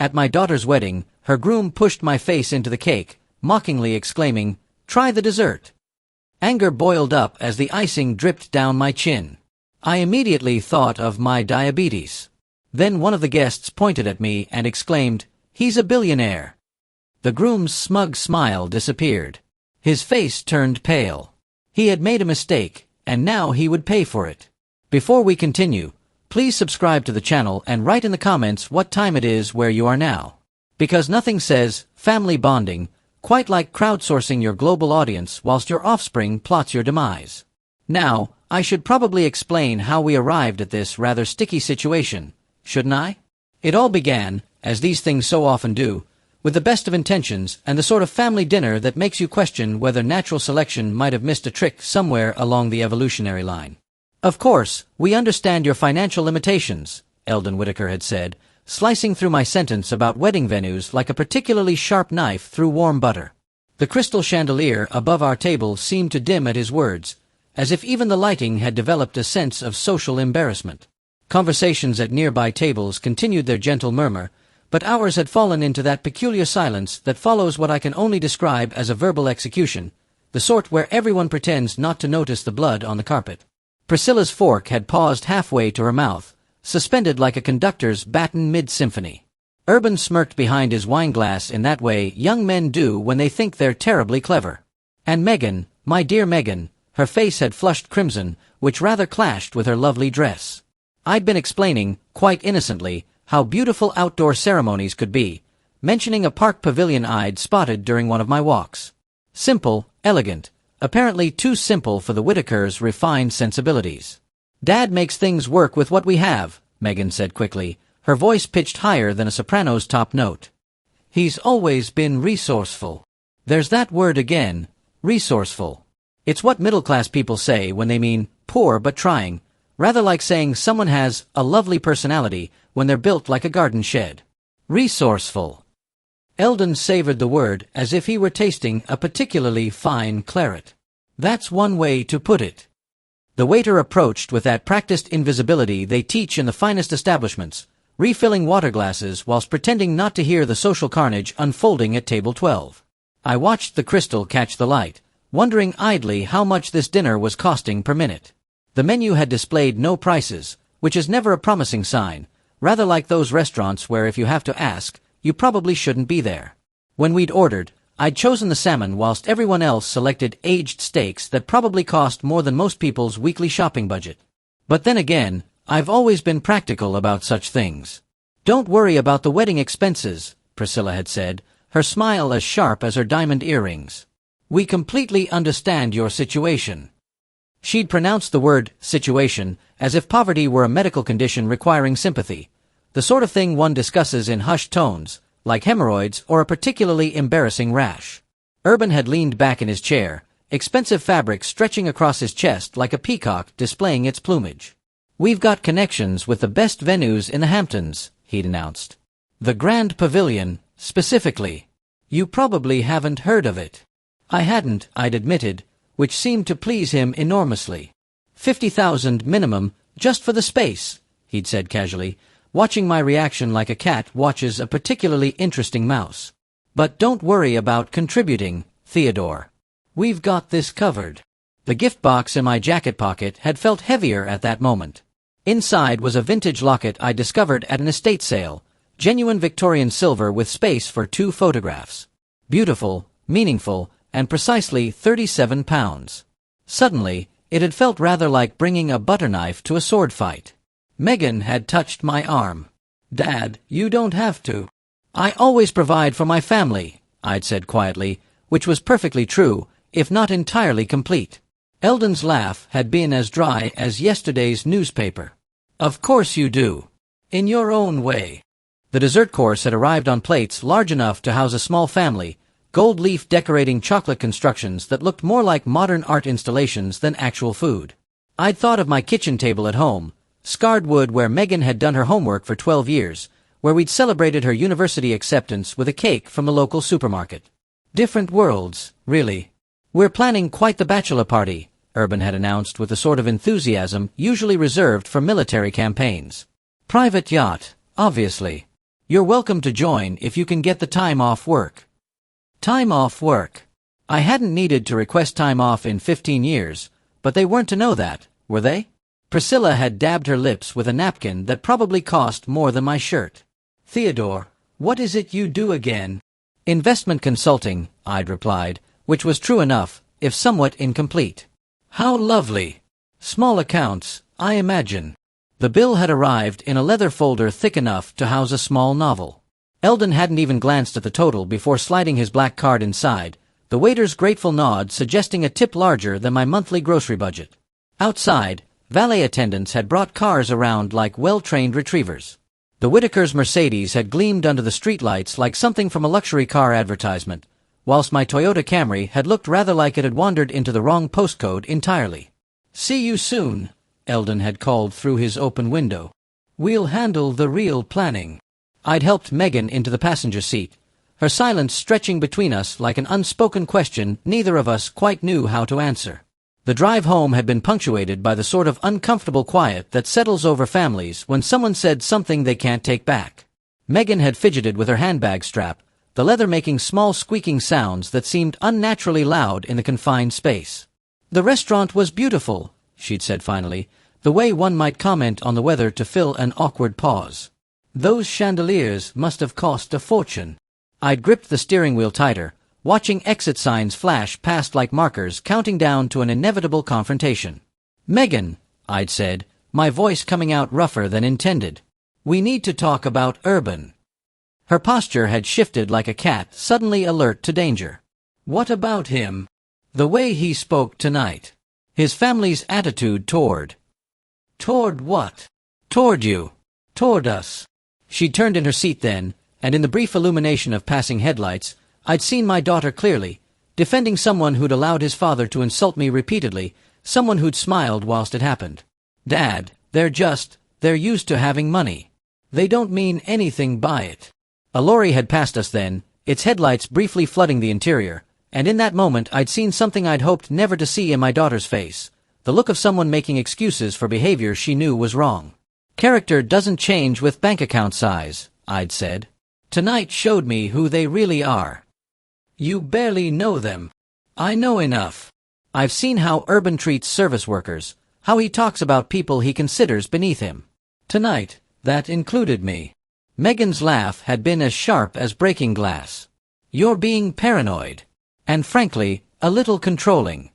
At my daughter's wedding, her groom pushed my face into the cake, mockingly exclaiming, "Try the dessert." Anger boiled up as the icing dripped down my chin. I immediately thought of my diabetes. Then one of the guests pointed at me and exclaimed, "He's a billionaire." The groom's smug smile disappeared. His face turned pale. He had made a mistake, and now he would pay for it. Before we continue, please subscribe to the channel and write in the comments what time it is where you are now. Because nothing says family bonding quite like crowdsourcing your global audience whilst your offspring plots your demise. Now, I should probably explain how we arrived at this rather sticky situation, shouldn't I? It all began, as these things so often do, with the best of intentions and the sort of family dinner that makes you question whether natural selection might have missed a trick somewhere along the evolutionary line. "Of course, we understand your financial limitations," Eldon Whitaker had said, slicing through my sentence about wedding venues like a particularly sharp knife through warm butter. The crystal chandelier above our table seemed to dim at his words, as if even the lighting had developed a sense of social embarrassment. Conversations at nearby tables continued their gentle murmur, but ours had fallen into that peculiar silence that follows what I can only describe as a verbal execution, the sort where everyone pretends not to notice the blood on the carpet. Priscilla's fork had paused halfway to her mouth, suspended like a conductor's baton mid-symphony. Urban smirked behind his wineglass in that way young men do when they think they're terribly clever. And Megan, my dear Megan, her face had flushed crimson, which rather clashed with her lovely dress. I'd been explaining, quite innocently, how beautiful outdoor ceremonies could be, mentioning a park pavilion I'd spotted during one of my walks. Simple, elegant, apparently too simple for the Whitakers' refined sensibilities. "Dad makes things work with what we have," Megan said quickly, her voice pitched higher than a soprano's top note. "He's always been resourceful." There's that word again, resourceful. It's what middle-class people say when they mean poor but trying, rather like saying someone has a lovely personality when they're built like a garden shed. Resourceful. Eldon savored the word as if he were tasting a particularly fine claret. That's one way to put it. The waiter approached with that practiced invisibility they teach in the finest establishments, refilling water glasses whilst pretending not to hear the social carnage unfolding at table 12. I watched the crystal catch the light, wondering idly how much this dinner was costing per minute. The menu had displayed no prices, which is never a promising sign, rather like those restaurants where if you have to ask, you probably shouldn't be there. When we'd ordered, I'd chosen the salmon whilst everyone else selected aged steaks that probably cost more than most people's weekly shopping budget. But then again, I've always been practical about such things. "Don't worry about the wedding expenses," Priscilla had said, her smile as sharp as her diamond earrings. "We completely understand your situation." She'd pronounced the word situation as if poverty were a medical condition requiring sympathy, the sort of thing one discusses in hushed tones, like hemorrhoids or a particularly embarrassing rash. Urban had leaned back in his chair, expensive fabric stretching across his chest like a peacock displaying its plumage. "We've got connections with the best venues in the Hamptons," he'd announced. "The Grand Pavilion, specifically. You probably haven't heard of it." I hadn't, I'd admitted, which seemed to please him enormously. $50,000 minimum, just for the space," he'd said casually, watching my reaction like a cat watches a particularly interesting mouse. "But don't worry about contributing, Theodore. We've got this covered." The gift box in my jacket pocket had felt heavier at that moment. Inside was a vintage locket I discovered at an estate sale, genuine Victorian silver with space for 2 photographs. Beautiful, meaningful, and precisely 37 pounds. Suddenly, it had felt rather like bringing a butter knife to a sword fight. Megan had touched my arm. "Dad, you don't have to." "I always provide for my family," I'd said quietly, which was perfectly true, if not entirely complete. Eldon's laugh had been as dry as yesterday's newspaper. "Of course you do. In your own way." The dessert course had arrived on plates large enough to house a small family, gold leaf decorating chocolate constructions that looked more like modern art installations than actual food. I'd thought of my kitchen table at home, scarred wood where Megan had done her homework for 12 years, where we'd celebrated her university acceptance with a cake from the local supermarket. Different worlds, really. "We're planning quite the bachelor party," Urban had announced with the sort of enthusiasm usually reserved for military campaigns. "Private yacht, obviously. You're welcome to join if you can get the time off work. Time off work. I hadn't needed to request time off in 15 years, but they weren't to know that, were they? Priscilla had dabbed her lips with a napkin that probably cost more than my shirt. Theodore, what is it you do again? Investment consulting, I'd replied, which was true enough, if somewhat incomplete. How lovely. Small accounts, I imagine. The bill had arrived in a leather folder thick enough to house a small novel. Eldon hadn't even glanced at the total before sliding his black card inside, the waiter's grateful nod suggesting a tip larger than my monthly grocery budget. Outside, valet attendants had brought cars around like well-trained retrievers. The Whitakers' Mercedes had gleamed under the streetlights like something from a luxury car advertisement, whilst my Toyota Camry had looked rather like it had wandered into the wrong postcode entirely. See you soon, Eldon had called through his open window. We'll handle the real planning. I'd helped Megan into the passenger seat, her silence stretching between us like an unspoken question neither of us quite knew how to answer. The drive home had been punctuated by the sort of uncomfortable quiet that settles over families when someone said something they can't take back. Megan had fidgeted with her handbag strap, the leather making small squeaking sounds that seemed unnaturally loud in the confined space. The restaurant was beautiful, she'd said finally, the way one might comment on the weather to fill an awkward pause. Those chandeliers must have cost a fortune. I'd gripped the steering wheel tighter, watching exit signs flash past like markers counting down to an inevitable confrontation. Megan, I'd said, my voice coming out rougher than intended. We need to talk about Urban. Her posture had shifted like a cat suddenly alert to danger. What about him? The way he spoke tonight. His family's attitude toward. Toward what? Toward you. Toward us. She turned in her seat then, and in the brief illumination of passing headlights, I'd seen my daughter clearly, defending someone who'd allowed his father to insult me repeatedly, someone who'd smiled whilst it happened. Dad, they're used to having money. They don't mean anything by it. A lorry had passed us then, its headlights briefly flooding the interior, and in that moment I'd seen something I'd hoped never to see in my daughter's face, the look of someone making excuses for behavior she knew was wrong. Character doesn't change with bank account size, I'd said. Tonight showed me who they really are. You barely know them. I know enough. I've seen how Urban treats service workers, how he talks about people he considers beneath him. Tonight, that included me. Megan's laugh had been as sharp as breaking glass. You're being paranoid. And frankly, a little controlling.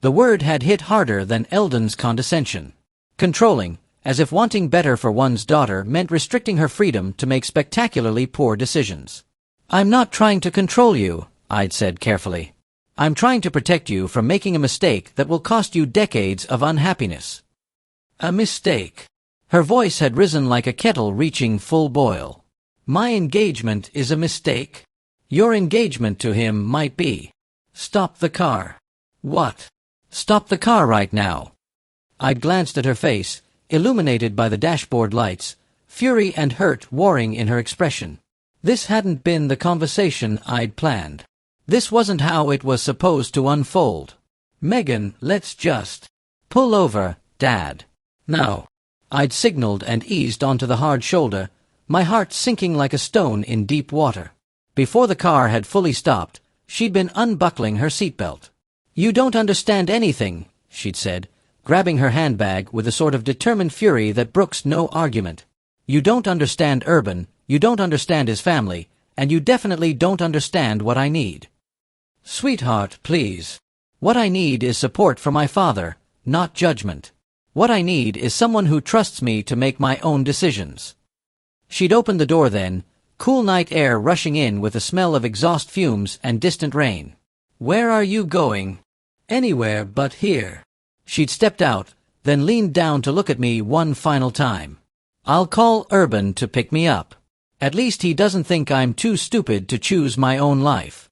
The word had hit harder than Eldon's condescension. Controlling, as if wanting better for one's daughter meant restricting her freedom to make spectacularly poor decisions. I'm not trying to control you, I'd said carefully. I'm trying to protect you from making a mistake that will cost you decades of unhappiness. A mistake. Her voice had risen like a kettle reaching full boil. My engagement is a mistake. Your engagement to him might be. Stop the car. What? Stop the car right now. I'd glanced at her face, illuminated by the dashboard lights, fury and hurt warring in her expression. This hadn't been the conversation I'd planned. This wasn't how it was supposed to unfold. Megan, let's just pull over, Dad. Now. I'd signaled and eased onto the hard shoulder, my heart sinking like a stone in deep water. Before the car had fully stopped, she'd been unbuckling her seatbelt. You don't understand anything, she'd said, grabbing her handbag with a sort of determined fury that brooks no argument. You don't understand Urban, you don't understand his family, and you definitely don't understand what I need. Sweetheart, please. What I need is support from my father, not judgment. What I need is someone who trusts me to make my own decisions. She'd opened the door then, cool night air rushing in with a smell of exhaust fumes and distant rain. Where are you going? Anywhere but here. She'd stepped out, then leaned down to look at me one final time. I'll call Urban to pick me up. At least he doesn't think I'm too stupid to choose my own life.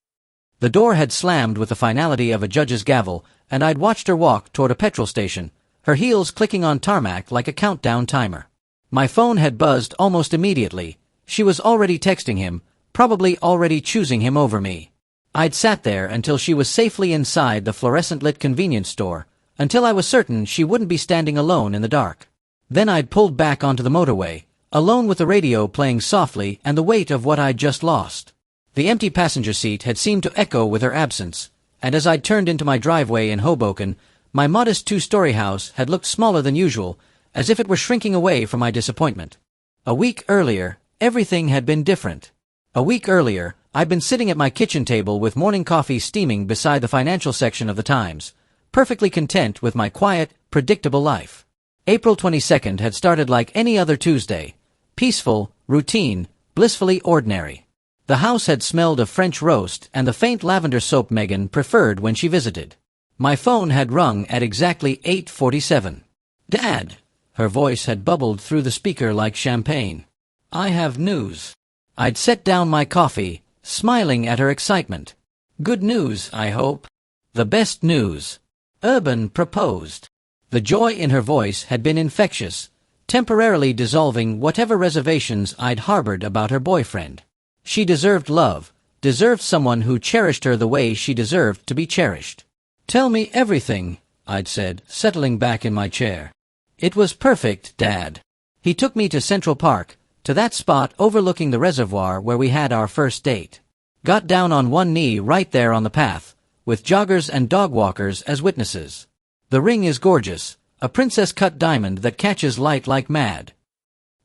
The door had slammed with the finality of a judge's gavel, and I'd watched her walk toward a petrol station, her heels clicking on tarmac like a countdown timer. My phone had buzzed almost immediately. She was already texting him, probably already choosing him over me. I'd sat there until she was safely inside the fluorescent-lit convenience store, until I was certain she wouldn't be standing alone in the dark. Then I'd pulled back onto the motorway, alone with the radio playing softly and the weight of what I'd just lost. The empty passenger seat had seemed to echo with her absence, and as I'd turned into my driveway in Hoboken, my modest two-story house had looked smaller than usual, as if it were shrinking away from my disappointment. A week earlier, everything had been different. A week earlier, I'd been sitting at my kitchen table with morning coffee steaming beside the financial section of the Times, perfectly content with my quiet, predictable life. April 22nd had started like any other Tuesday, peaceful, routine, blissfully ordinary. The house had smelled of French roast and the faint lavender soap Megan preferred when she visited. My phone had rung at exactly 8:47. "Dad!" Her voice had bubbled through the speaker like champagne. "I have news." I'd set down my coffee, smiling at her excitement. "Good news, I hope." "The best news." Urban proposed. The joy in her voice had been infectious, temporarily dissolving whatever reservations I'd harbored about her boyfriend. She deserved love, deserved someone who cherished her the way she deserved to be cherished. "Tell me everything," I'd said, settling back in my chair. "It was perfect, Dad." He took me to Central Park, to that spot overlooking the reservoir where we had our first date. Got down on one knee right there on the path, with joggers and dog walkers as witnesses. The ring is gorgeous, a princess-cut diamond that catches light like mad.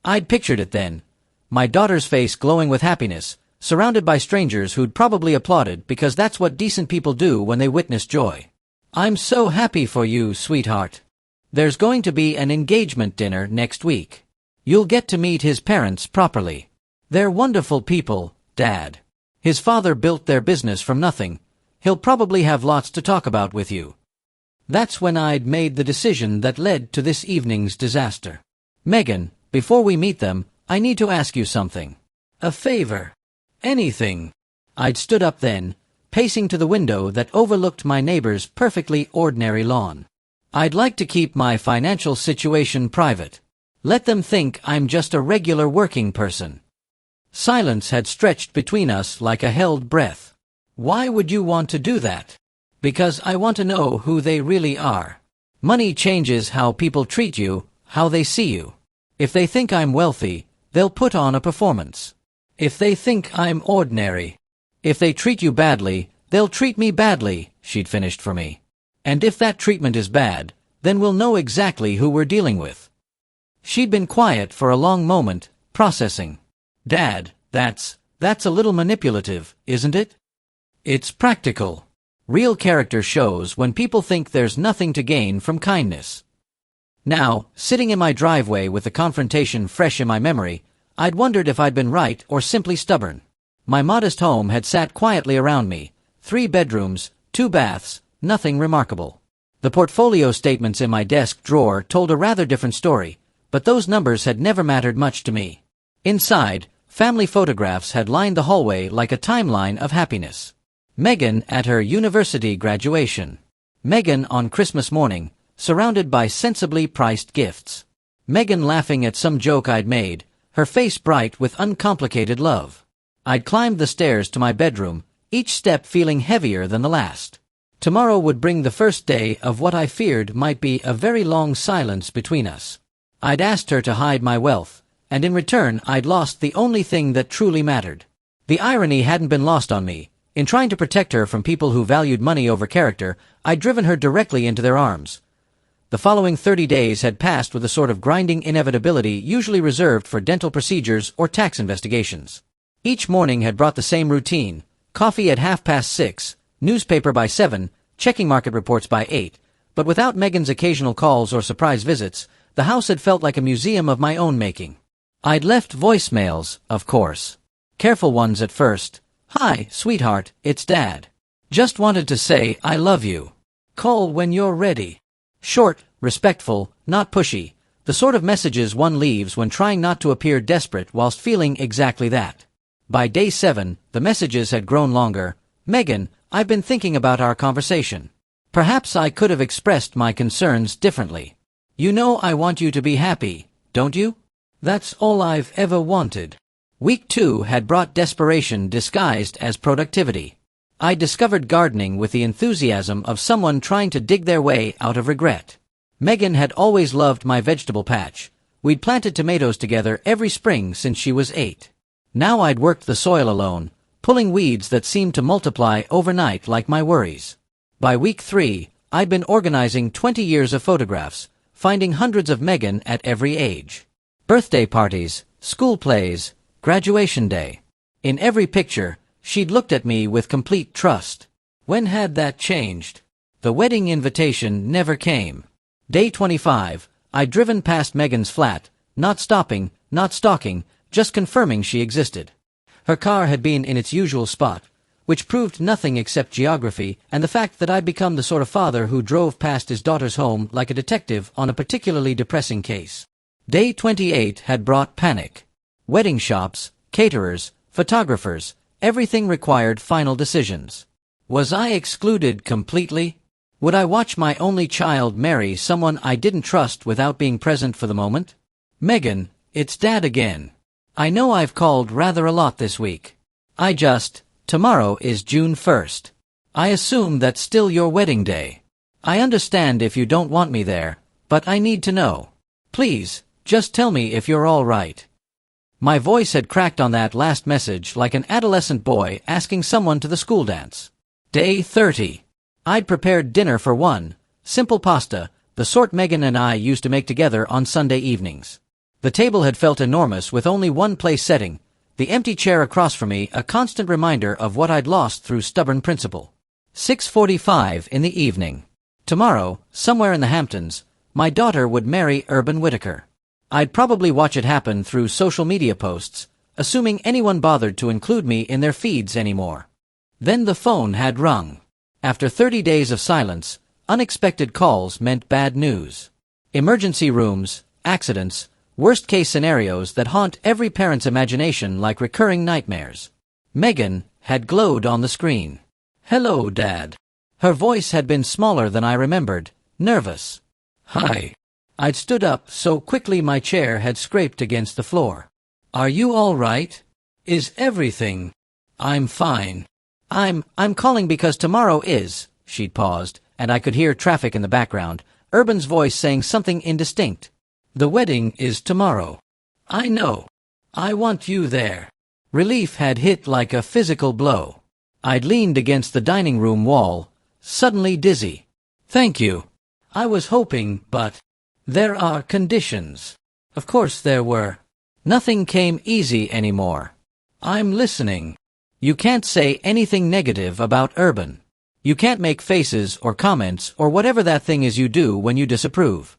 I'd pictured it then, my daughter's face glowing with happiness, surrounded by strangers who'd probably applauded because that's what decent people do when they witness joy. "I'm so happy for you, sweetheart. There's going to be an engagement dinner next week. You'll get to meet his parents properly. They're wonderful people, Dad. His father built their business from nothing. He'll probably have lots to talk about with you." That's when I'd made the decision that led to this evening's disaster. "Megan, before we meet them, I need to ask you something. A favor. Anything." I'd stood up then, pacing to the window that overlooked my neighbor's perfectly ordinary lawn. "I'd like to keep my financial situation private. Let them think I'm just a regular working person." Silence had stretched between us like a held breath. "Why would you want to do that?" "Because I want to know who they really are. Money changes how people treat you, how they see you. If they think I'm wealthy, they'll put on a performance. If they think I'm ordinary, if they treat you badly, they'll treat me badly," she'd finished for me. "And if that treatment is bad, then we'll know exactly who we're dealing with." She'd been quiet for a long moment, processing. "Dad, that's a little manipulative, isn't it?" "It's practical. Real character shows when people think there's nothing to gain from kindness." Now, sitting in my driveway with the confrontation fresh in my memory, I'd wondered if I'd been right or simply stubborn. My modest home had sat quietly around me, 3 bedrooms, 2 baths, nothing remarkable. The portfolio statements in my desk drawer told a rather different story, but those numbers had never mattered much to me. Inside, family photographs had lined the hallway like a timeline of happiness. Megan at her university graduation. Megan on Christmas morning, surrounded by sensibly priced gifts. Megan laughing at some joke I'd made, her face bright with uncomplicated love. I'd climbed the stairs to my bedroom, each step feeling heavier than the last. Tomorrow would bring the first day of what I feared might be a very long silence between us. I'd asked her to hide my wealth, and in return I'd lost the only thing that truly mattered. The irony hadn't been lost on me. In trying to protect her from people who valued money over character, I'd driven her directly into their arms. The following 30 days had passed with a sort of grinding inevitability usually reserved for dental procedures or tax investigations. Each morning had brought the same routine: coffee at 6:30, newspaper by 7, checking market reports by 8, but without Megan's occasional calls or surprise visits, the house had felt like a museum of my own making. I'd left voicemails, of course. Careful ones at first. "Hi, sweetheart, it's Dad. Just wanted to say I love you. Call when you're ready." Short, respectful, not pushy, the sort of messages one leaves when trying not to appear desperate whilst feeling exactly that. By day 7, the messages had grown longer. "Megan, I've been thinking about our conversation. Perhaps I could have expressed my concerns differently. You know I want you to be happy, don't you? That's all I've ever wanted." Week 2 had brought desperation disguised as productivity. I discovered gardening with the enthusiasm of someone trying to dig their way out of regret. Megan had always loved my vegetable patch, We'd planted tomatoes together every spring since she was 8. Now I'd worked the soil alone, pulling weeds that seemed to multiply overnight like my worries. By week 3, I'd been organizing 20 years of photographs, finding hundreds of Megan at every age. Birthday parties, school plays, graduation day. In every picture, she'd looked at me with complete trust. When had that changed? The wedding invitation never came. Day 25, I'd driven past Megan's flat, not stopping, not stalking, just confirming she existed. Her car had been in its usual spot, which proved nothing except geography and the fact that I'd become the sort of father who drove past his daughter's home like a detective on a particularly depressing case. Day 28 had brought panic. Wedding shops, caterers, photographers, everything required final decisions. Was I excluded completely? Would I watch my only child marry someone I didn't trust without being present for the moment? Megan, it's Dad again. I know I've called rather a lot this week. Tomorrow is June 1st. I assume that's still your wedding day. I understand if you don't want me there, but I need to know. Please, just tell me if you're all right. My voice had cracked on that last message like an adolescent boy asking someone to the school dance. Day 30. I'd prepared dinner for one, simple pasta, the sort Megan and I used to make together on Sunday evenings. The table had felt enormous with only one place setting, the empty chair across from me a constant reminder of what I'd lost through stubborn principle. 6:45 in the evening. Tomorrow, somewhere in the Hamptons, my daughter would marry Urban Whitaker. I'd probably watch it happen through social media posts, assuming anyone bothered to include me in their feeds anymore. Then the phone had rung. After 30 days of silence, unexpected calls meant bad news. Emergency rooms, accidents, worst-case scenarios that haunt every parent's imagination like recurring nightmares. Megan had glowed on the screen. "Hello, Dad." Her voice had been smaller than I remembered, nervous. "Hi." I'd stood up so quickly my chair had scraped against the floor. "Are you all right? Is everything?" "I'm fine. I'm calling because tomorrow is," she'd paused, and I could hear traffic in the background, Urban's voice saying something indistinct. "The wedding is tomorrow." "I know. I want you there." Relief had hit like a physical blow. I'd leaned against the dining room wall, suddenly dizzy. "Thank you. I was hoping, but there are conditions." Of course there were. Nothing came easy anymore. "I'm listening." "You can't say anything negative about Urban. You can't make faces or comments or whatever that thing is you do when you disapprove."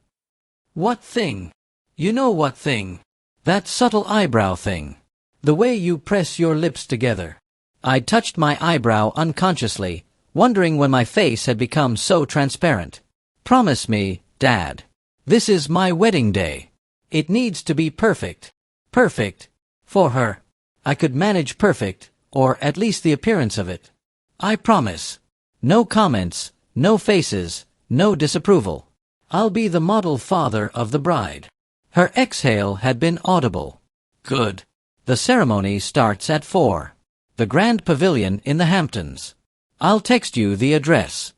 "What thing?" "You know what thing. That subtle eyebrow thing. The way you press your lips together." I touched my eyebrow unconsciously, wondering when my face had become so transparent. "Promise me, Dad. This is my wedding day. It needs to be perfect." Perfect. For her. I could manage perfect, or at least the appearance of it. "I promise. No comments, no faces, no disapproval. I'll be the model father of the bride." Her exhale had been audible. "Good. The ceremony starts at 4. The Grand Pavilion in the Hamptons. I'll text you the address."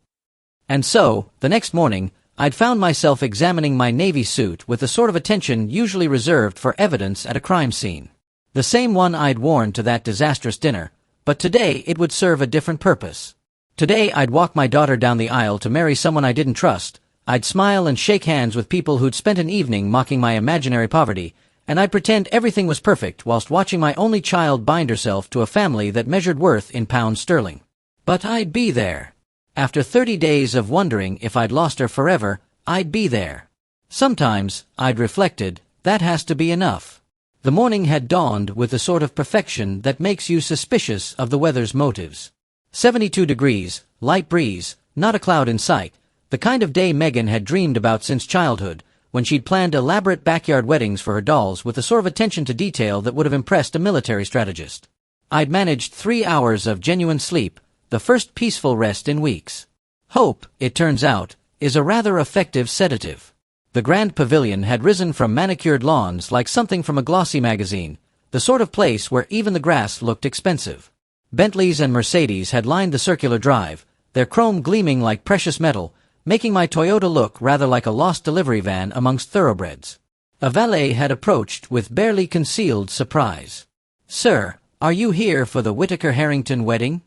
And so, the next morning, I'd found myself examining my navy suit with the sort of attention usually reserved for evidence at a crime scene. The same one I'd worn to that disastrous dinner, but today it would serve a different purpose. Today I'd walk my daughter down the aisle to marry someone I didn't trust. I'd smile and shake hands with people who'd spent an evening mocking my imaginary poverty, and I'd pretend everything was perfect whilst watching my only child bind herself to a family that measured worth in pounds sterling. But I'd be there. After 30 days of wondering if I'd lost her forever, I'd be there. Sometimes, I'd reflected, that has to be enough. The morning had dawned with the sort of perfection that makes you suspicious of the weather's motives. 72 degrees, light breeze, not a cloud in sight, the kind of day Megan had dreamed about since childhood, when she'd planned elaborate backyard weddings for her dolls with the sort of attention to detail that would have impressed a military strategist. I'd managed 3 hours of genuine sleep, the first peaceful rest in weeks. Hope, it turns out, is a rather effective sedative. The Grand Pavilion had risen from manicured lawns like something from a glossy magazine, the sort of place where even the grass looked expensive. Bentleys and Mercedes had lined the circular drive, their chrome gleaming like precious metal, making my Toyota look rather like a lost delivery van amongst thoroughbreds. A valet had approached with barely concealed surprise. "Sir, are you here for the Whittaker-Harrington wedding?"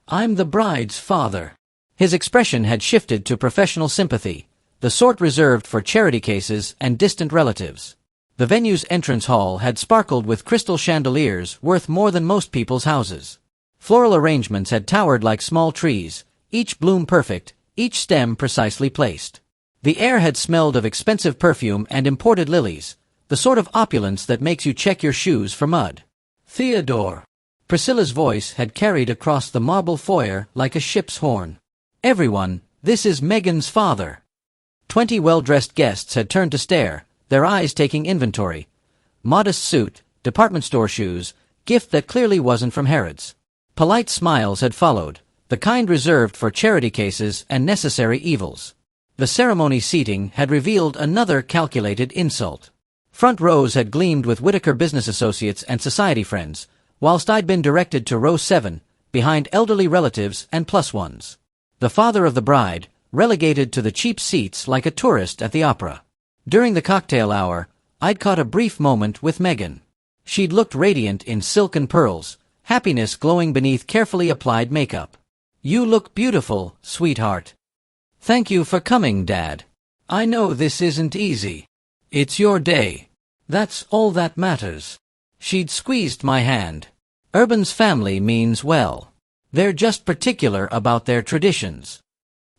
"I'm the bride's father." His expression had shifted to professional sympathy, the sort reserved for charity cases and distant relatives. The venue's entrance hall had sparkled with crystal chandeliers worth more than most people's houses. Floral arrangements had towered like small trees, each bloom perfect, each stem precisely placed. The air had smelled of expensive perfume and imported lilies, the sort of opulence that makes you check your shoes for mud. "Theodore." Priscilla's voice had carried across the marble foyer like a ship's horn. "Everyone, this is Megan's father." 20 well-dressed guests had turned to stare, their eyes taking inventory. Modest suit, department store shoes, gift that clearly wasn't from Harrods. Polite smiles had followed, the kind reserved for charity cases and necessary evils. The ceremony seating had revealed another calculated insult. Front rows had gleamed with Whittaker business associates and society friends, whilst I'd been directed to row 7, behind elderly relatives and plus ones. The father of the bride, relegated to the cheap seats like a tourist at the opera. During the cocktail hour, I'd caught a brief moment with Megan. She'd looked radiant in silk and pearls, happiness glowing beneath carefully applied makeup. "You look beautiful, sweetheart." "Thank you for coming, Dad. I know this isn't easy. It's your day. That's all that matters." She'd squeezed my hand. Urban's family means well. They're just particular about their traditions.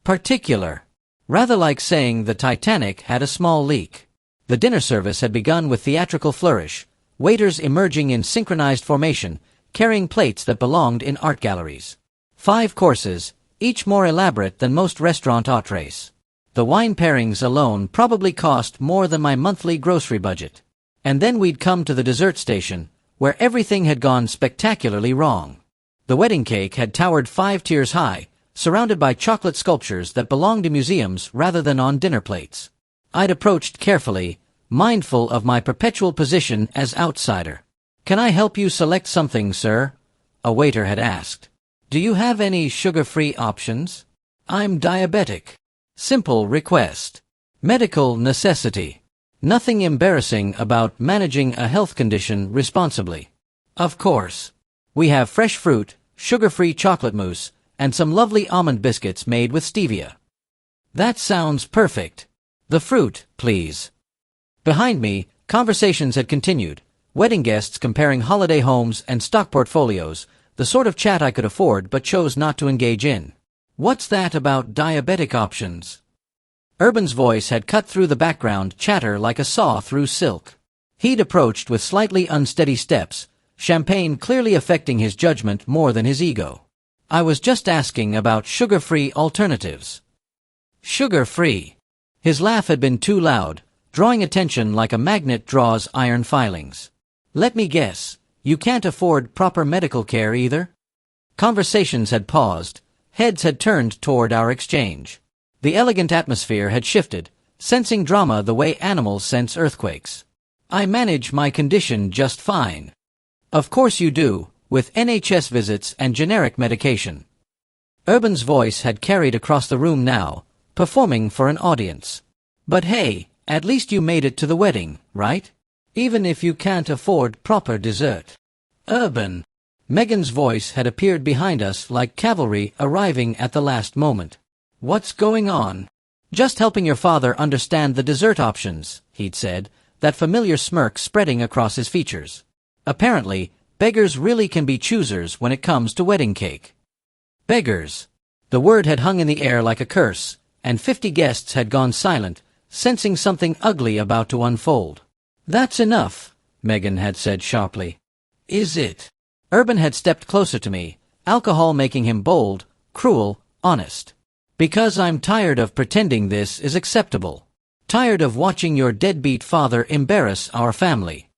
Particular. Rather like saying the Titanic had a small leak. The dinner service had begun with theatrical flourish, waiters emerging in synchronized formation, carrying plates that belonged in art galleries. 5 courses, each more elaborate than most restaurant entrees. The wine pairings alone probably cost more than my monthly grocery budget. And then we'd come to the dessert station, where everything had gone spectacularly wrong. The wedding cake had towered 5 tiers high, surrounded by chocolate sculptures that belonged to museums rather than on dinner plates. I'd approached carefully, mindful of my perpetual position as outsider. "Can I help you select something, sir?" a waiter had asked. "Do you have any sugar-free options?" "I'm diabetic." Simple request. Medical necessity. Nothing embarrassing about managing a health condition responsibly. "Of course. We have fresh fruit, sugar-free chocolate mousse, and some lovely almond biscuits made with stevia." "That sounds perfect. The fruit, please." Behind me, conversations had continued, wedding guests comparing holiday homes and stock portfolios, the sort of chat I could afford but chose not to engage in. "What's that about diabetic options?" Urban's voice had cut through the background chatter like a saw through silk. He'd approached with slightly unsteady steps, champagne clearly affecting his judgment more than his ego. "I was just asking about sugar-free alternatives." "Sugar-free." His laugh had been too loud, drawing attention like a magnet draws iron filings. "Let me guess, you can't afford proper medical care either?" Conversations had paused, heads had turned toward our exchange. The elegant atmosphere had shifted, sensing drama the way animals sense earthquakes. "I manage my condition just fine." "Of course you do, with NHS visits and generic medication." Urban's voice had carried across the room now, performing for an audience. "But hey, at least you made it to the wedding, right? Even if you can't afford proper dessert." "Urban." Megan's voice had appeared behind us like cavalry arriving at the last moment. "What's going on?" "Just helping your father understand the dessert options," he'd said, that familiar smirk spreading across his features. Apparently, beggars really can be choosers when it comes to wedding cake. Beggars. The word had hung in the air like a curse, and 50 guests had gone silent, sensing something ugly about to unfold. "That's enough," Megan had said sharply. "Is it?" Urban had stepped closer to me, alcohol making him bold, cruel, honest. "Because I'm tired of pretending this is acceptable. Tired of watching your deadbeat father embarrass our family."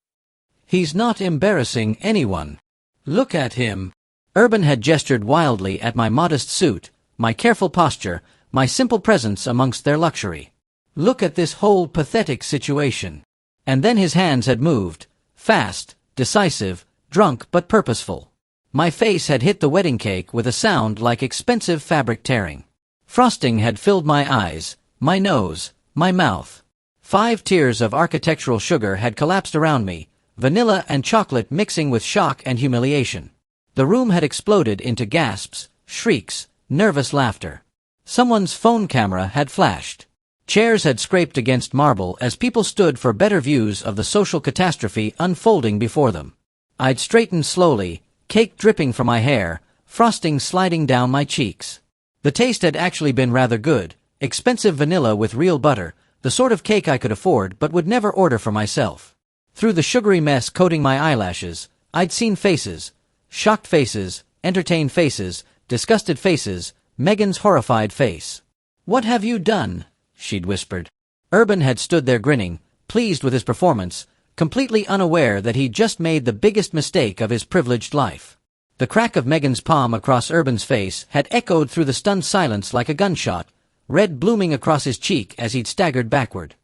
"He's not embarrassing anyone. Look at him." Urban had gestured wildly at my modest suit, my careful posture, my simple presence amongst their luxury. "Look at this whole pathetic situation." And then his hands had moved, fast, decisive, drunk but purposeful. My face had hit the wedding cake with a sound like expensive fabric tearing. Frosting had filled my eyes, my nose, my mouth. 5 tiers of architectural sugar had collapsed around me, vanilla and chocolate mixing with shock and humiliation. The room had exploded into gasps, shrieks, nervous laughter. Someone's phone camera had flashed. Chairs had scraped against marble as people stood for better views of the social catastrophe unfolding before them. I'd straightened slowly, cake dripping from my hair, frosting sliding down my cheeks. The taste had actually been rather good, expensive vanilla with real butter, the sort of cake I could afford but would never order for myself. Through the sugary mess coating my eyelashes, I'd seen faces, shocked faces, entertained faces, disgusted faces, Megan's horrified face. "What have you done?" she'd whispered. Urban had stood there grinning, pleased with his performance, completely unaware that he'd just made the biggest mistake of his privileged life. The crack of Megan's palm across Urban's face had echoed through the stunned silence like a gunshot, red blooming across his cheek as he'd staggered backward.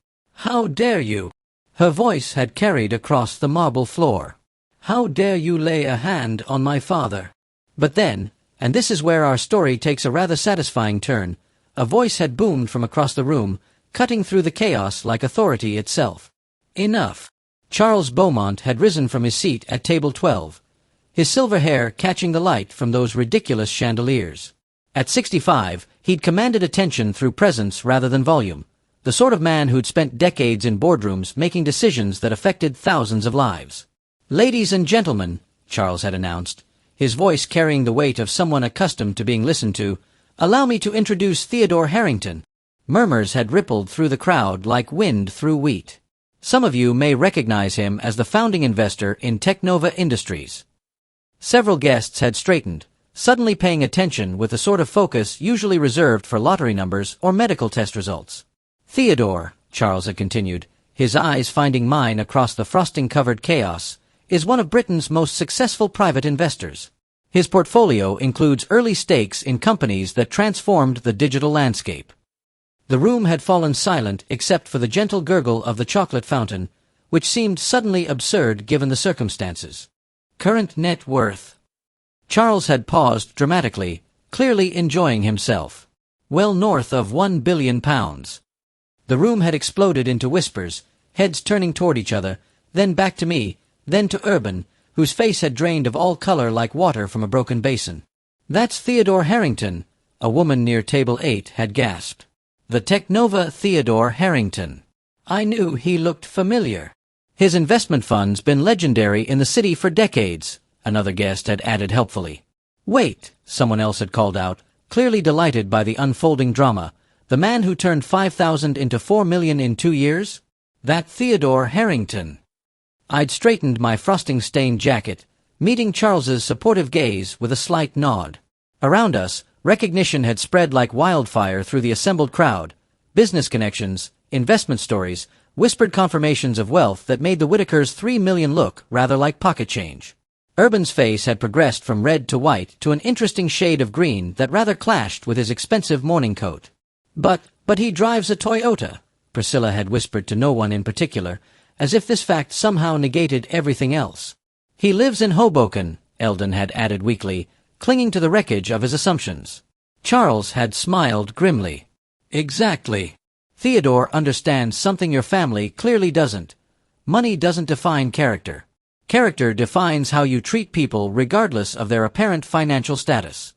"How dare you?" Her voice had carried across the marble floor. "How dare you lay a hand on my father?" But then, and this is where our story takes a rather satisfying turn, a voice had boomed from across the room, cutting through the chaos like authority itself. "Enough." Charles Beaumont had risen from his seat at table 12, his silver hair catching the light from those ridiculous chandeliers. At 65, he'd commanded attention through presence rather than volume, the sort of man who'd spent decades in boardrooms making decisions that affected thousands of lives. "Ladies and gentlemen," Charles had announced, his voice carrying the weight of someone accustomed to being listened to, "allow me to introduce Theodore Harrington." Murmurs had rippled through the crowd like wind through wheat. Some of you may recognize him as the founding investor in Technova Industries. Several guests had straightened, suddenly paying attention with the sort of focus usually reserved for lottery numbers or medical test results. "Theodore," Charles had continued, his eyes finding mine across the frosting-covered chaos, "is one of Britain's most successful private investors. His portfolio includes early stakes in companies that transformed the digital landscape." The room had fallen silent except for the gentle gurgle of the chocolate fountain, which seemed suddenly absurd given the circumstances. "Current net worth." Charles had paused dramatically, clearly enjoying himself. "Well north of £1 billion." The room had exploded into whispers, heads turning toward each other, then back to me, then to Urban, whose face had drained of all color like water from a broken basin. "That's Theodore Harrington," a woman near table 8 had gasped. "The Technova Theodore Harrington. I knew he looked familiar. His investment fund's been legendary in the city for decades," another guest had added helpfully. "Wait," someone else had called out, clearly delighted by the unfolding drama. "The man who turned 5,000 into 4 million in 2 years? That Theodore Harrington." I'd straightened my frosting-stained jacket, meeting Charles's supportive gaze with a slight nod. Around us, recognition had spread like wildfire through the assembled crowd. Business connections, investment stories, whispered confirmations of wealth that made the Whitakers' 3 million look rather like pocket change. Urban's face had progressed from red to white to an interesting shade of green that rather clashed with his expensive morning coat. But he drives a Toyota," Priscilla had whispered to no one in particular, as if this fact somehow negated everything else. "He lives in Hoboken," Eldon had added weakly, clinging to the wreckage of his assumptions. Charles had smiled grimly. "Exactly. Theodore understands something your family clearly doesn't. Money doesn't define character. Character defines how you treat people regardless of their apparent financial status."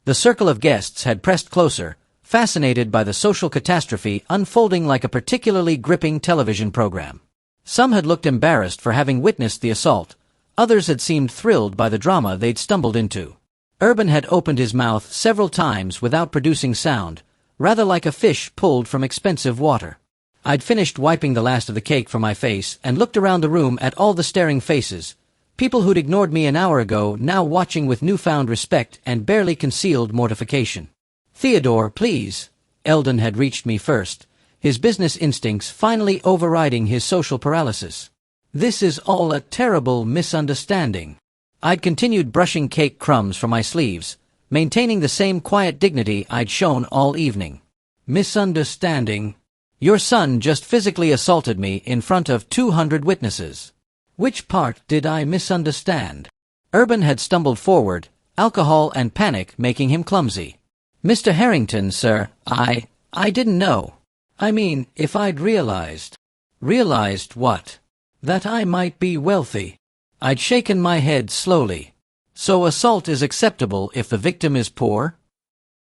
The circle of guests had pressed closer, fascinated by the social catastrophe unfolding like a particularly gripping television program. Some had looked embarrassed for having witnessed the assault, others had seemed thrilled by the drama they'd stumbled into. Urban had opened his mouth several times without producing sound, rather like a fish pulled from expensive water. I'd finished wiping the last of the cake from my face and looked around the room at all the staring faces, people who'd ignored me an hour ago now watching with newfound respect and barely concealed mortification. "Theodore, please." Eldon had reached me first, his business instincts finally overriding his social paralysis. "This is all a terrible misunderstanding." I'd continued brushing cake crumbs from my sleeves, maintaining the same quiet dignity I'd shown all evening. "Misunderstanding? Your son just physically assaulted me in front of 200 witnesses. Which part did I misunderstand?" Urban had stumbled forward, alcohol and panic making him clumsy. "Mr. Harrington, sir, I didn't know. I mean, if I'd realized. Realized what? That I might be wealthy. I'd shaken my head slowly. So assault is acceptable if the victim is poor?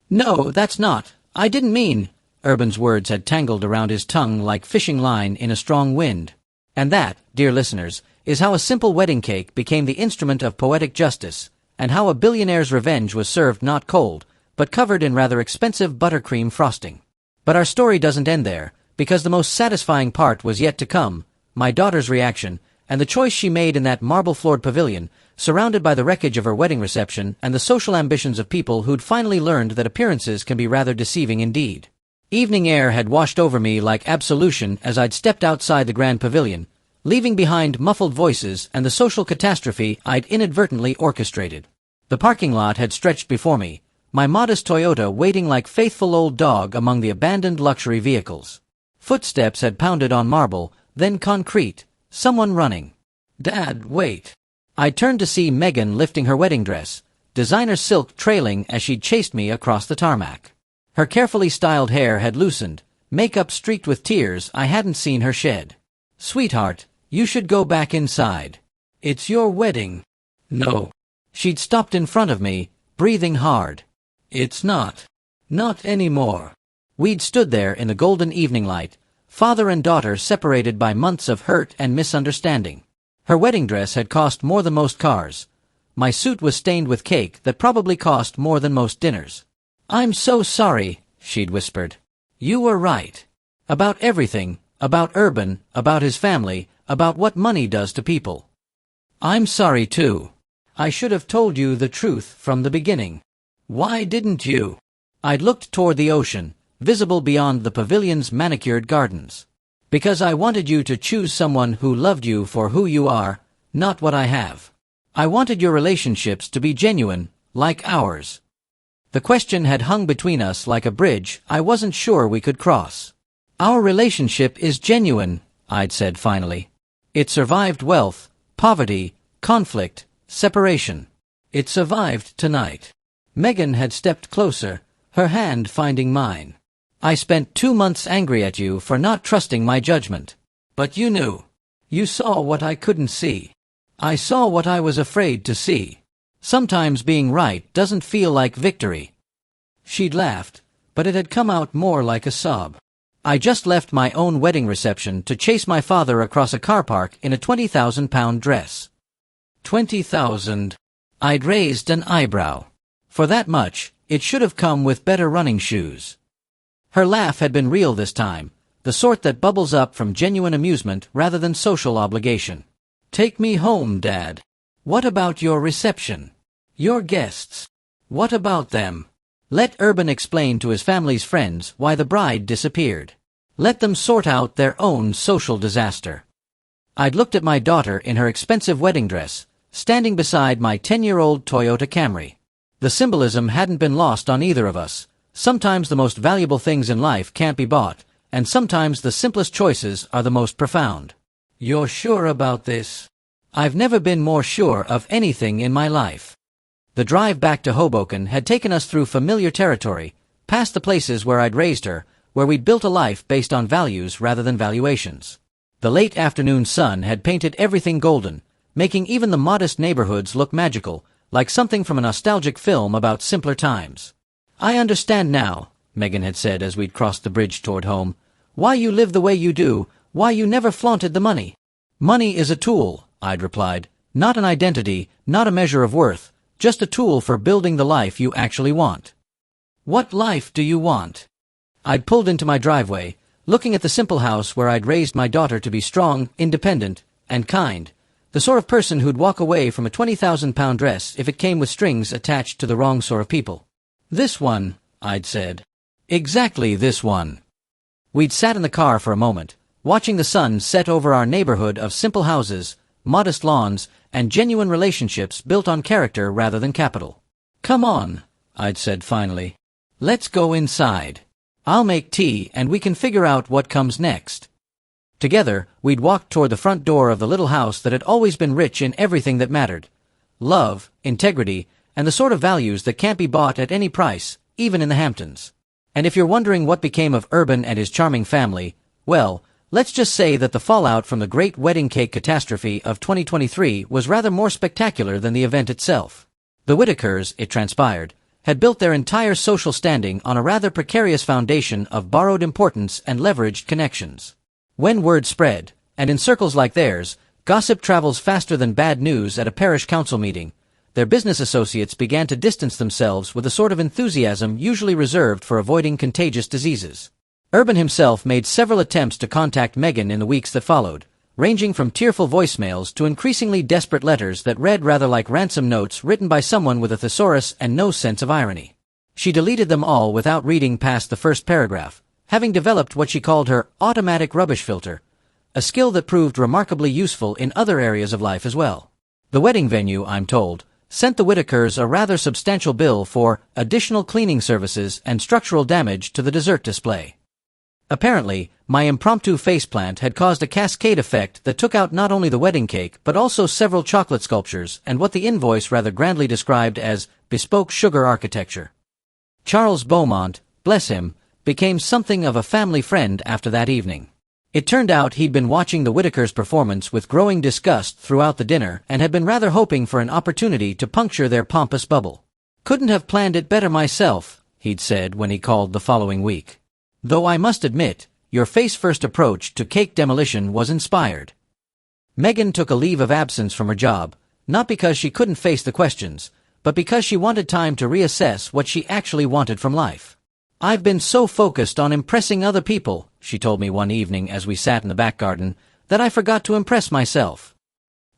No, that's not. I didn't mean. Urban's words had tangled around his tongue like fishing line in a strong wind. And that, dear listeners, is how a simple wedding cake became the instrument of poetic justice, and how a billionaire's revenge was served not cold, but covered in rather expensive buttercream frosting. But our story doesn't end there, because the most satisfying part was yet to come, my daughter's reaction, and the choice she made in that marble-floored pavilion, surrounded by the wreckage of her wedding reception and the social ambitions of people who'd finally learned that appearances can be rather deceiving indeed. Evening air had washed over me like absolution as I'd stepped outside the grand pavilion, leaving behind muffled voices and the social catastrophe I'd inadvertently orchestrated. The parking lot had stretched before me, my modest Toyota waiting like faithful old dog among the abandoned luxury vehicles. Footsteps had pounded on marble, then concrete, someone running. Dad, wait. I turned to see Megan lifting her wedding dress, designer silk trailing as she'd chased me across the tarmac. Her carefully styled hair had loosened, makeup streaked with tears I hadn't seen her shed. Sweetheart, you should go back inside. It's your wedding. No. She'd stopped in front of me, breathing hard. It's not. Not anymore. We'd stood there in the golden evening light, father and daughter separated by months of hurt and misunderstanding. Her wedding dress had cost more than most cars. My suit was stained with cake that probably cost more than most dinners. I'm so sorry, she'd whispered. You were right. About everything, about Urban, about his family, about what money does to people. I'm sorry too. I should have told you the truth from the beginning. Why didn't you? I'd looked toward the ocean, visible beyond the pavilion's manicured gardens. Because I wanted you to choose someone who loved you for who you are, not what I have. I wanted your relationships to be genuine, like ours. The question had hung between us like a bridge I wasn't sure we could cross. Our relationship is genuine, I'd said finally. It survived wealth, poverty, conflict, separation. It survived tonight. Megan had stepped closer, her hand finding mine. I spent 2 months angry at you for not trusting my judgment. But you knew. You saw what I couldn't see. I saw what I was afraid to see. Sometimes being right doesn't feel like victory. She'd laughed, but it had come out more like a sob. I just left my own wedding reception to chase my father across a car park in a 20,000-pound dress. 20,000. I'd raised an eyebrow. For that much, it should have come with better running shoes. Her laugh had been real this time, the sort that bubbles up from genuine amusement rather than social obligation. Take me home, Dad. What about your reception? Your guests? What about them? Let Urban explain to his family's friends why the bride disappeared. Let them sort out their own social disaster. I'd looked at my daughter in her expensive wedding dress, standing beside my 10-year-old Toyota Camry. The symbolism hadn't been lost on either of us. Sometimes the most valuable things in life can't be bought, and sometimes the simplest choices are the most profound. You're sure about this? I've never been more sure of anything in my life. The drive back to Hoboken had taken us through familiar territory, past the places where I'd raised her, where we'd built a life based on values rather than valuations. The late afternoon sun had painted everything golden, making even the modest neighborhoods look magical, like something from a nostalgic film about simpler times. I understand now, Megan had said as we'd crossed the bridge toward home, why you live the way you do, why you never flaunted the money. Money is a tool, I'd replied, not an identity, not a measure of worth, just a tool for building the life you actually want. What life do you want? I'd pulled into my driveway, looking at the simple house where I'd raised my daughter to be strong, independent, and kind, the sort of person who'd walk away from a 20,000-pound dress if it came with strings attached to the wrong sort of people. This one, I'd said. Exactly this one. We'd sat in the car for a moment, watching the sun set over our neighborhood of simple houses, modest lawns, and genuine relationships built on character rather than capital. Come on, I'd said finally. Let's go inside. I'll make tea and we can figure out what comes next. Together, we'd walked toward the front door of the little house that had always been rich in everything that mattered. Love, integrity, and the sort of values that can't be bought at any price, even in the Hamptons. And if you're wondering what became of Urban and his charming family, well, let's just say that the fallout from the great wedding cake catastrophe of 2023 was rather more spectacular than the event itself. The Whitakers, it transpired, had built their entire social standing on a rather precarious foundation of borrowed importance and leveraged connections. When word spread, and in circles like theirs, gossip travels faster than bad news at a parish council meeting, their business associates began to distance themselves with a sort of enthusiasm usually reserved for avoiding contagious diseases. Urban himself made several attempts to contact Megan in the weeks that followed, ranging from tearful voicemails to increasingly desperate letters that read rather like ransom notes written by someone with a thesaurus and no sense of irony. She deleted them all without reading past the first paragraph, having developed what she called her automatic rubbish filter, a skill that proved remarkably useful in other areas of life as well. The wedding venue, I'm told, sent the Whitakers a rather substantial bill for additional cleaning services and structural damage to the dessert display. Apparently, my impromptu faceplant had caused a cascade effect that took out not only the wedding cake but also several chocolate sculptures and what the invoice rather grandly described as bespoke sugar architecture. Charles Beaumont, bless him, became something of a family friend after that evening. It turned out he'd been watching the Whitakers' performance with growing disgust throughout the dinner and had been rather hoping for an opportunity to puncture their pompous bubble. "Couldn't have planned it better myself," he'd said when he called the following week. "Though I must admit, your face-first approach to cake demolition was inspired." Megan took a leave of absence from her job, not because she couldn't face the questions, but because she wanted time to reassess what she actually wanted from life. "I've been so focused on impressing other people," she told me one evening as we sat in the back garden, "that I forgot to impress myself."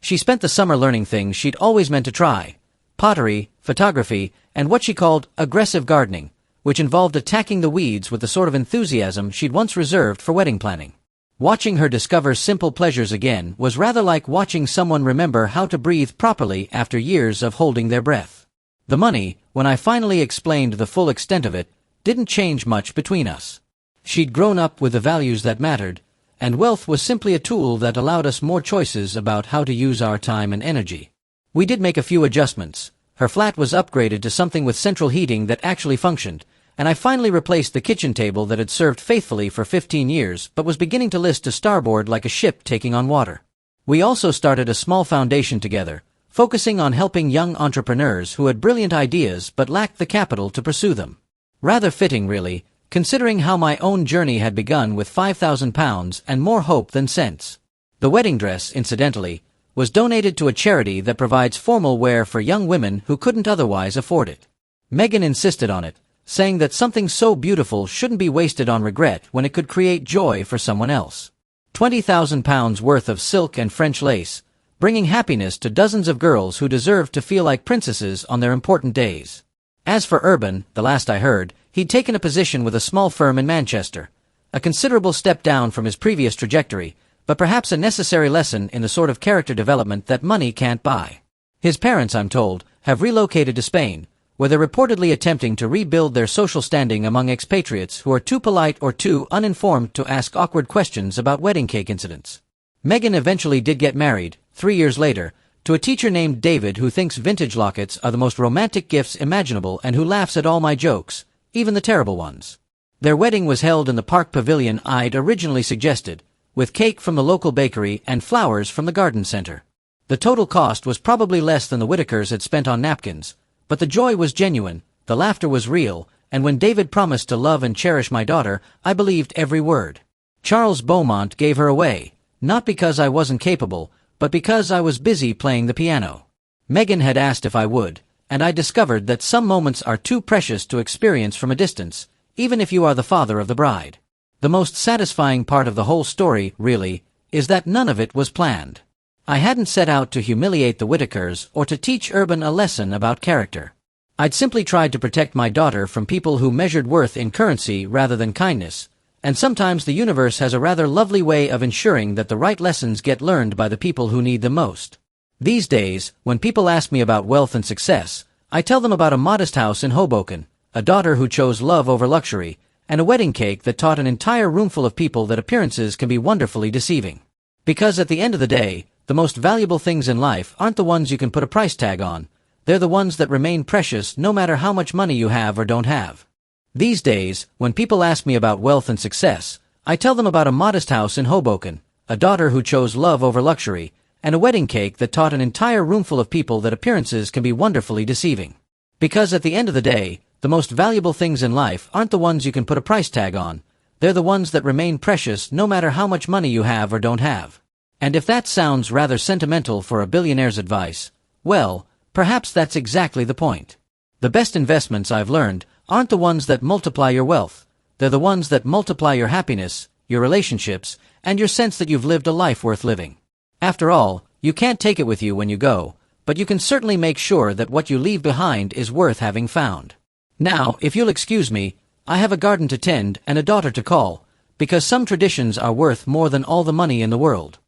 She spent the summer learning things she'd always meant to try: pottery, photography, and what she called aggressive gardening, which involved attacking the weeds with the sort of enthusiasm she'd once reserved for wedding planning. Watching her discover simple pleasures again was rather like watching someone remember how to breathe properly after years of holding their breath. The money, when I finally explained the full extent of it, didn't change much between us. She'd grown up with the values that mattered, and wealth was simply a tool that allowed us more choices about how to use our time and energy. We did make a few adjustments. Her flat was upgraded to something with central heating that actually functioned, and I finally replaced the kitchen table that had served faithfully for 15 years but was beginning to list to starboard like a ship taking on water. We also started a small foundation together, focusing on helping young entrepreneurs who had brilliant ideas but lacked the capital to pursue them. Rather fitting, really, considering how my own journey had begun with £5,000 and more hope than sense. The wedding dress, incidentally, was donated to a charity that provides formal wear for young women who couldn't otherwise afford it. Megan insisted on it, saying that something so beautiful shouldn't be wasted on regret when it could create joy for someone else. £20,000 worth of silk and French lace, bringing happiness to dozens of girls who deserved to feel like princesses on their important days. As for Urban, the last I heard, he'd taken a position with a small firm in Manchester, a considerable step down from his previous trajectory, but perhaps a necessary lesson in the sort of character development that money can't buy. His parents, I'm told, have relocated to Spain, where they're reportedly attempting to rebuild their social standing among expatriates who are too polite or too uninformed to ask awkward questions about wedding cake incidents. Megan eventually did get married, 3 years later, to a teacher named David who thinks vintage lockets are the most romantic gifts imaginable and who laughs at all my jokes, even the terrible ones. Their wedding was held in the park pavilion I'd originally suggested, with cake from the local bakery and flowers from the garden center. The total cost was probably less than the Whitakers had spent on napkins, but the joy was genuine, the laughter was real, and when David promised to love and cherish my daughter, I believed every word. Charles Beaumont gave her away, not because I wasn't capable, but because I was busy playing the piano. Megan had asked if I would, and I discovered that some moments are too precious to experience from a distance, even if you are the father of the bride. The most satisfying part of the whole story, really, is that none of it was planned. I hadn't set out to humiliate the Whitakers or to teach Urban a lesson about character. I'd simply tried to protect my daughter from people who measured worth in currency rather than kindness, and sometimes the universe has a rather lovely way of ensuring that the right lessons get learned by the people who need them most. These days, when people ask me about wealth and success, I tell them about a modest house in Hoboken, a daughter who chose love over luxury, and a wedding cake that taught an entire roomful of people that appearances can be wonderfully deceiving. Because at the end of the day, the most valuable things in life aren't the ones you can put a price tag on, they're the ones that remain precious no matter how much money you have or don't have. These days, when people ask me about wealth and success, I tell them about a modest house in Hoboken, a daughter who chose love over luxury, and a wedding cake that taught an entire roomful of people that appearances can be wonderfully deceiving. Because at the end of the day, the most valuable things in life aren't the ones you can put a price tag on. They're the ones that remain precious no matter how much money you have or don't have. And if that sounds rather sentimental for a billionaire's advice, well, perhaps that's exactly the point. The best investments I've learned aren't the ones that multiply your wealth. They're the ones that multiply your happiness, your relationships, and your sense that you've lived a life worth living. After all, you can't take it with you when you go, but you can certainly make sure that what you leave behind is worth having found. Now, if you'll excuse me, I have a garden to tend and a daughter to call, because some traditions are worth more than all the money in the world.